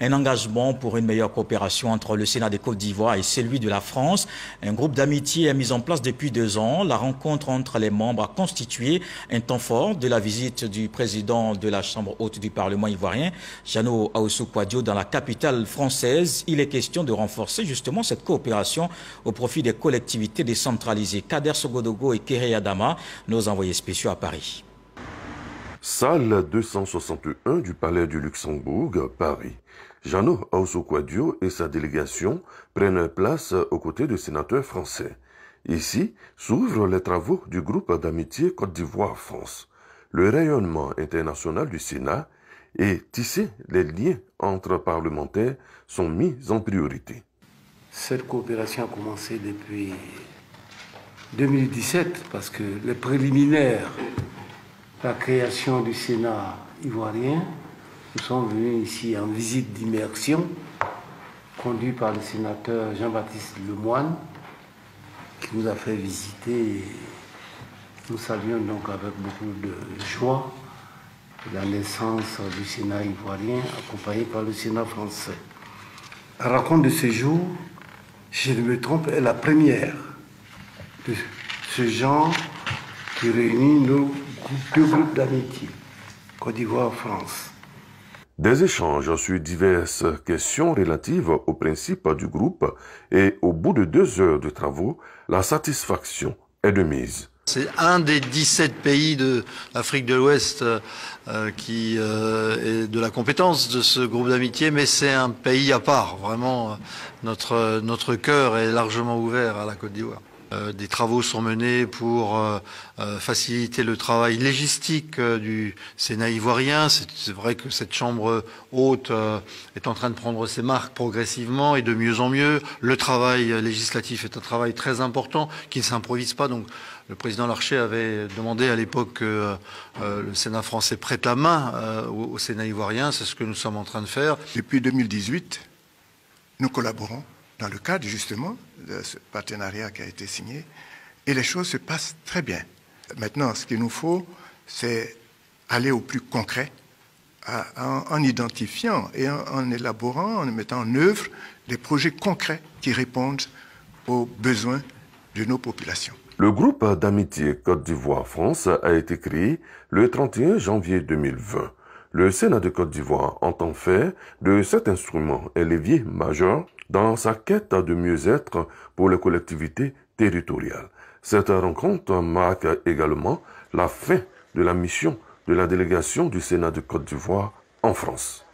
Un engagement pour une meilleure coopération entre le Sénat de Côte d'Ivoire et celui de la France. Un groupe d'amitié est mis en place depuis 2 ans. La rencontre entre les membres a constitué un temps fort de la visite du président de la Chambre haute du Parlement ivoirien, Jeannot Ahoussou-Kouadio, dans la capitale française. Il est question de renforcer justement cette coopération au profit des collectivités décentralisées. Kader Sogodogo et Kéré Adama, nos envoyés spéciaux à Paris. Salle 261 du Palais du Luxembourg, Paris. Jeannot Ahoussou-Kouadio et sa délégation prennent place aux côtés du sénateur français. Ici s'ouvrent les travaux du groupe d'amitié Côte d'Ivoire-France. Le rayonnement international du Sénat et tisser les liens entre parlementaires sont mis en priorité. Cette coopération a commencé depuis 2017 parce que les préliminaires, la création du Sénat ivoirien, nous sommes venus ici en visite d'immersion, conduit par le sénateur Jean-Baptiste Lemoine, qui nous a fait visiter. Nous saluons donc avec beaucoup de joie la naissance du Sénat ivoirien, accompagné par le Sénat français. La rencontre de ce jour, si je ne me trompe, est la première de ce genre qui réunit nos deux groupes d'amitié, Côte d'Ivoire-France. Des échanges sur diverses questions relatives aux principes du groupe et au bout de 2 heures de travaux, la satisfaction est de mise. C'est un des 17 pays de l'Afrique de l'Ouest qui est de la compétence de ce groupe d'amitié, mais c'est un pays à part. Vraiment, notre cœur est largement ouvert à la Côte d'Ivoire. Des travaux sont menés pour faciliter le travail légistique du Sénat ivoirien. C'est vrai que cette chambre haute est en train de prendre ses marques progressivement et de mieux en mieux. Le travail législatif est un travail très important qui ne s'improvise pas. Donc, le président Larcher avait demandé à l'époque que le Sénat français prête la main au Sénat ivoirien. C'est ce que nous sommes en train de faire. Depuis 2018, nous collaborons dans le cadre justement de ce partenariat qui a été signé, et les choses se passent très bien. Maintenant, ce qu'il nous faut, c'est aller au plus concret, en identifiant et en élaborant, en mettant en œuvre des projets concrets qui répondent aux besoins de nos populations. Le groupe d'amitié Côte d'Ivoire-France a été créé le 31 janvier 2020. Le Sénat de Côte d'Ivoire entend faire de cet instrument un levier majeur dans sa quête de mieux-être pour les collectivités territoriales. Cette rencontre marque également la fin de la mission de la délégation du Sénat de Côte d'Ivoire en France.